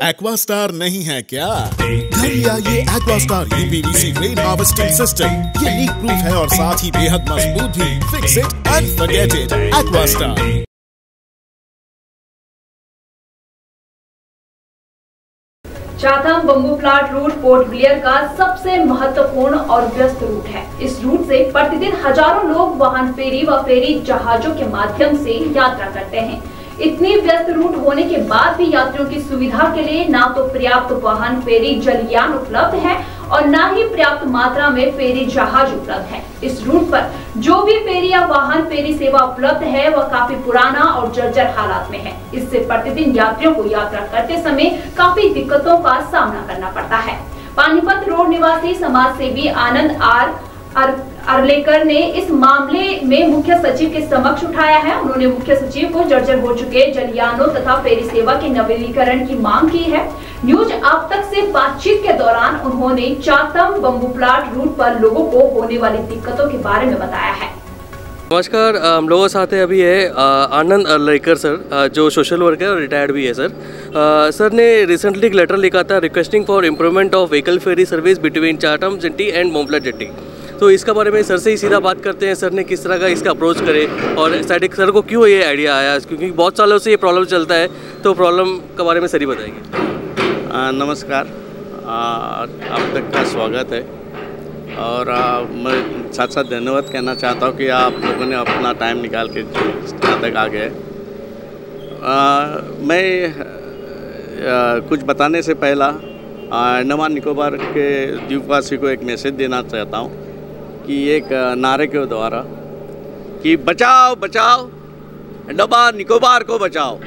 Aquastar नहीं है क्या? घर लिया ये Aquastar UPVC rain harvesting system. ये लीक प्रूफ है और साथ ही बेहद मजबूत भी। Fix it and forget it. Aquastar. Chatham bamboo plant route Port Blair का सबसे महत्वपूर्ण और व्यस्त रूट है। इस रूट से प्रतिदिन हजारों लोग वाहन फेरी व फेरी जहाजों के माध्यम से यात्रा करते हैं। इतनी व्यस्त रूट होने के बाद भी यात्रियों की सुविधा के लिए ना तो पर्याप्त वाहन फेरी जलयान उपलब्ध है और ना ही पर्याप्त मात्रा में फेरी जहाज उपलब्ध है। इस रूट पर जो भी फेरी या वाहन फेरी सेवा उपलब्ध है वह काफी पुराना और जर्जर हालात में है। इससे प्रतिदिन यात्रियों को यात्रा करते समय काफी दिक्कतों का सामना करना पड़ता है। पानीपत रोड निवासी समाज सेवी आनंद अरलेकर ने इस मामले में मुख्य सचिव के समक्ष उठाया है। उन्होंने मुख्य सचिव को जर्जर हो चुके जलयानों तथा फेरी सेवा के नवीनीकरण की मांग की है। न्यूज अब तक से बातचीत के दौरान उन्होंने चाथम बम्बू प्लांट रूट पर लोगों को होने वाली दिक्कतों के बारे में बताया है। नमस्कार, हम लोगों के साथ अभी है आनंद अरलेकर सर, जो सोशल वर्कर और रिटायर्ड भी है सर। सर ने रिसेंटली एक लेटर लिखा था requesting for improvement of vehicle ferry service between Chatham jetty and Bambooflat jetty. तो इसका बारे में सर से ही सीधा बात करते हैं, सर ने किस तरह का इसका अप्रोच करे और सर को क्यों ये आइडिया आया, क्योंकि बहुत सालों से ये प्रॉब्लम चलता है। तो प्रॉब्लम के बारे में सर ही बताएंगे। नमस्कार, आप तक का स्वागत है और मैं साथ साथ धन्यवाद कहना चाहता हूँ कि आप लोगों ने अपना टाइम निकाल के यहाँ तक आ गए। मैं कुछ बताने से पहला अंडमान निकोबार के द्वीपवासी को एक मैसेज देना चाहता हूँ कि एक नारे के द्वारा कि बचाओ बचाओ अंडमान निकोबार को बचाओ,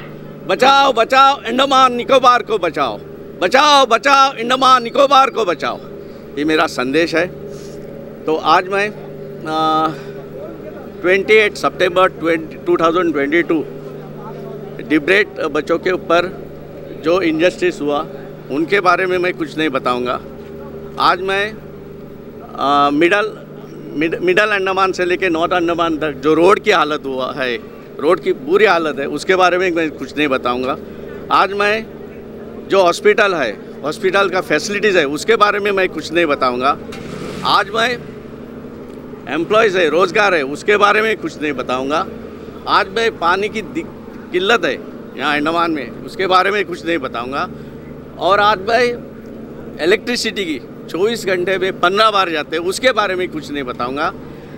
बचाओ बचाओ अंडमान निकोबार को बचाओ, बचाओ बचाओ अंडमान निकोबार को बचाओ। ये मेरा संदेश है। तो आज मैं 28 सितंबर 2022 डिब्रेट बच्चों के ऊपर जो इंजस्टिस हुआ उनके बारे में मैं कुछ नहीं बताऊंगा। आज मैं मिडल अंडमान से लेके नॉर्थ अंडमान तक जो रोड की हालत हुआ है, रोड की बुरी हालत है, उसके बारे में मैं कुछ नहीं बताऊंगा। आज मैं जो हॉस्पिटल है, हॉस्पिटल का फैसिलिटीज़ है, उसके बारे में मैं कुछ नहीं बताऊंगा। आज मैं एम्प्लॉयज़ है, रोज़गार है, उसके बारे में कुछ नहीं बताऊंगा। आज मैं पानी की किल्लत है यहाँ अंडमान में, उसके बारे में कुछ नहीं बताऊंगा। और आज मैं इलेक्ट्रिसिटी की 24 घंटे में 15 बार जाते हैं, उसके बारे में कुछ नहीं बताऊंगा।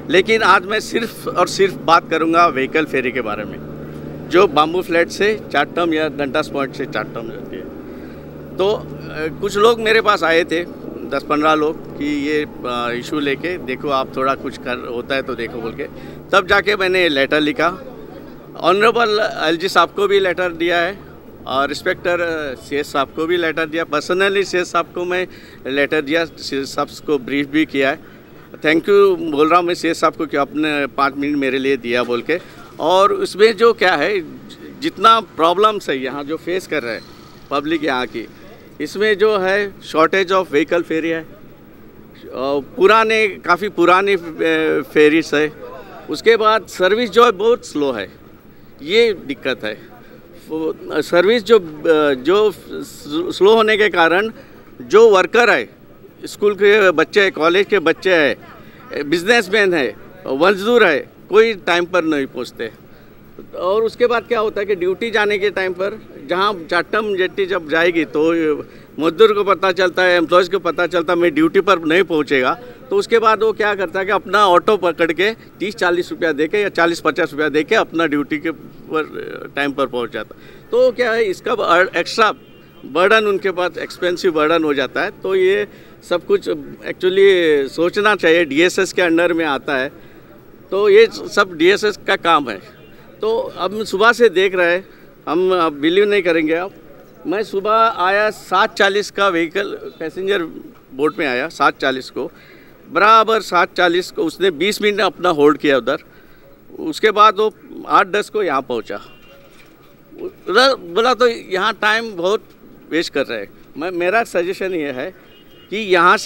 लेकिन आज मैं सिर्फ और सिर्फ बात करूंगा व्हीकल फेरी के बारे में, जो बाम्बू फ्लैट से चाथम या डंटास पॉइंट से चाथम जाती है। तो कुछ लोग मेरे पास आए थे, 10-15 लोग, कि ये इशू लेके देखो आप थोड़ा कुछ कर होता है तो देखो बोल के। तब जाके मैंने लेटर लिखा, ऑनरेबल एलजी साहब को भी लेटर दिया है और इंस्पेक्टर सीएस साहब को भी लेटर दिया। पर्सनली सीएस साहब को मैं लेटर दिया, सीएस साहब को ब्रीफ भी किया है। थैंक यू बोल रहा हूँ मैं सीएस साहब को कि आपने 5 मिनट मेरे लिए दिया बोल के। और उसमें जो क्या है, जितना प्रॉब्लम्स है यहाँ जो फेस कर रहे हैं पब्लिक यहाँ की, इसमें जो है शॉर्टेज ऑफ व्हीकल फेरी है, काफ़ी पुरानी फेरीज है। उसके बाद सर्विस जो है बहुत स्लो है, ये दिक्कत है। सर्विस जो स्लो होने के कारण जो वर्कर है, स्कूल के बच्चे हैं, कॉलेज के बच्चे हैं, बिजनेसमैन है, मजदूर है, कोई टाइम पर नहीं पहुंचते। और उसके बाद क्या होता है कि ड्यूटी जाने के टाइम पर जहां चाथम जेट्टी जब जाएगी तो मजदूर को पता चलता है, एम्प्लॉयज़ को पता चलता है मैं ड्यूटी पर नहीं पहुंचेगा, तो उसके बाद वो क्या करता है कि अपना ऑटो पकड़ के 30-40 रुपया दे के या 40-50 रुपया दे के अपना ड्यूटी के पर टाइम पर पहुंच जाता। तो क्या है, इसका एक्स्ट्रा बर्डन उनके पास, एक्सपेंसिव बर्डन हो जाता है। तो ये सब कुछ एक्चुअली सोचना चाहिए, डीएसएस के अंडर में आता है, तो ये सब डीएसएस का काम है। तो अब सुबह से देख रहे हैं हम, बिलीव नहीं करेंगे आप, मैं सुबह आया 7:40 का व्हीकल पैसेंजर बोट में आया, 7:40 को, बराबर 7:40 को उसने 20 मिनट अपना होल्ड किया उधर। उसके बाद वो 8-10 को यहाँ पहुँचा। बोला तो यहाँ टाइम बहुत वेस्ट कर रहे हैं। मेरा सजेशन ये है कि यहाँ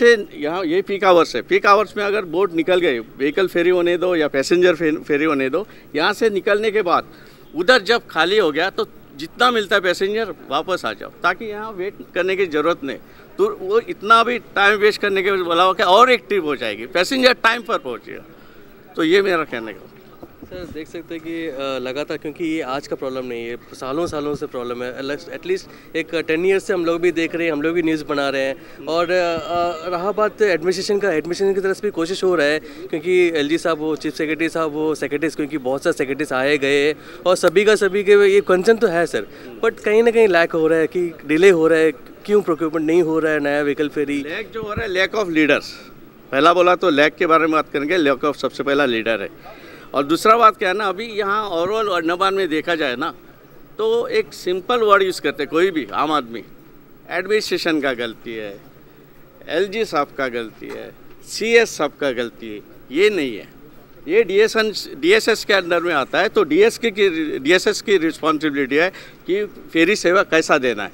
ये पीक आवर्स है, पीक आवर्स में अगर बोट निकल गई, व्हीकल फेरी होने दो या पैसेंजर फेरी होने दो, यहाँ से निकलने के बाद उधर जब खाली हो गया तो जितना मिलता है पैसेंजर वापस आ जाओ, ताकि यहाँ वेट करने की ज़रूरत नहीं। तो वो इतना भी टाइम वेस्ट करने के अलावा क्या और एक ट्रिप हो जाएगी, पैसेंजर टाइम पर पहुँचेगा। तो ये मेरा कहने का। सर देख सकते हैं कि लगातार, क्योंकि ये आज का प्रॉब्लम नहीं है, सालों सालों से प्रॉब्लम है। एटलीस्ट एक 10 ईयर्स से हम लोग भी देख रहे हैं, हम लोग भी न्यूज़ बना रहे हैं। और रहा बात एडमिनिस्ट्रेशन की तरफ भी कोशिश हो रहा है, क्योंकि एलजी साहब हो, चीफ सेक्रेटरी साहब हो, सेक्रेटरीज, क्योंकि बहुत सारे सेक्रेटरीज आए गए और सभी के ये कंसर्न तो है सर, बट कहीं ना कहीं लैक हो रहा है, कि डिले हो रहा है, क्यों प्रोक्योरमेंट नहीं हो रहा है नया व्हीकल फेरी। लैक जो हो रहा है, लैक ऑफ लीडर्स। पहला बोला तो लैक के बारे में बात करेंगे, लैक ऑफ सबसे पहला लीडर है। और दूसरा बात क्या है ना, अभी यहाँ ओवरऑल अंडमान में देखा जाए ना, तो एक सिंपल वर्ड यूज़ करते कोई भी आम आदमी, एडमिनिस्ट्रेशन का गलती है, एलजी साहब का गलती है, सीएस साहब का गलती है, ये नहीं है। ये डीएसएस के अंदर में आता है। तो डीएसएस की रिस्पॉन्सिबिलिटी है कि फेरी सेवा कैसा देना है,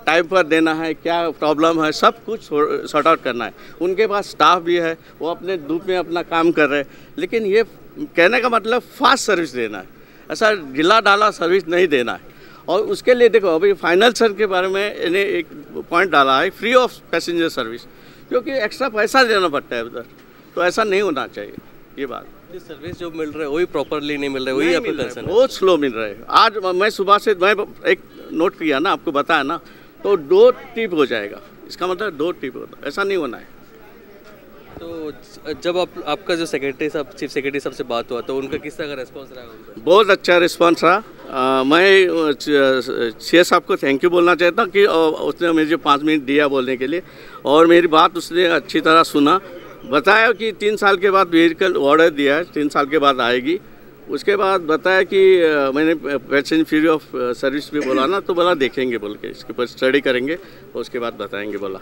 टाइम पर देना है, क्या प्रॉब्लम है, सब कुछ सॉर्ट आउट करना है। उनके पास स्टाफ भी है, वो अपने धूप में अपना काम कर रहे हैं। लेकिन ये कहने का मतलब फास्ट सर्विस देना है, ऐसा ढीला ढाला सर्विस नहीं देना है। और उसके लिए देखो, अभी फाइनल सर के बारे में इन्हें एक पॉइंट डाला है, फ्री ऑफ पैसेंजर सर्विस, क्योंकि एक्स्ट्रा पैसा देना पड़ता है उधर। तो ऐसा नहीं होना चाहिए। ये बात सर्विस जो मिल रहा है वही प्रॉपरली नहीं मिल रहा है, वही आपका कंसर्न है। बहुत स्लो मिल रहा है। आज मैं सुबह से मैं एक नोट किया ना, आपको बताया ना, तो 2 ट्रिप हो जाएगा। इसका मतलब 2 ट्रिप होता, ऐसा नहीं होना है। तो जब आपका जो सेक्रेटरी साहब, चीफ सेक्रेटरी साहब से बात हुआ, तो उनका किस तरह का रिस्पांस रहा उनका? बहुत अच्छा रिस्पांस रहा। मैं सीएस साहब को थैंक यू बोलना चाहता हूँ कि उसने मुझे 5 मिनट दिया बोलने के लिए, और मेरी बात उसने अच्छी तरह सुना। बताया कि 3 साल के बाद व्हीकल ऑर्डर दिया है, 3 साल के बाद आएगी। उसके बाद बताया कि मैंने पैसेंजर फ्री ऑफ सर्विस भी बोला ना, तो बोला देखेंगे बोल के, इसके ऊपर स्टडी करेंगे और उसके बाद बताएंगे बोला।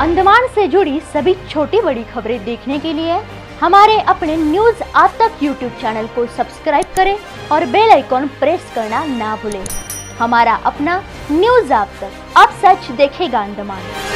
अंडमान से जुड़ी सभी छोटी बड़ी खबरें देखने के लिए हमारे अपने न्यूज आज तक यूट्यूब चैनल को सब्सक्राइब करें और बेल आइकॉन प्रेस करना ना भूलें। हमारा अपना न्यूज आज तक, अब सच देखेगा अंडमान।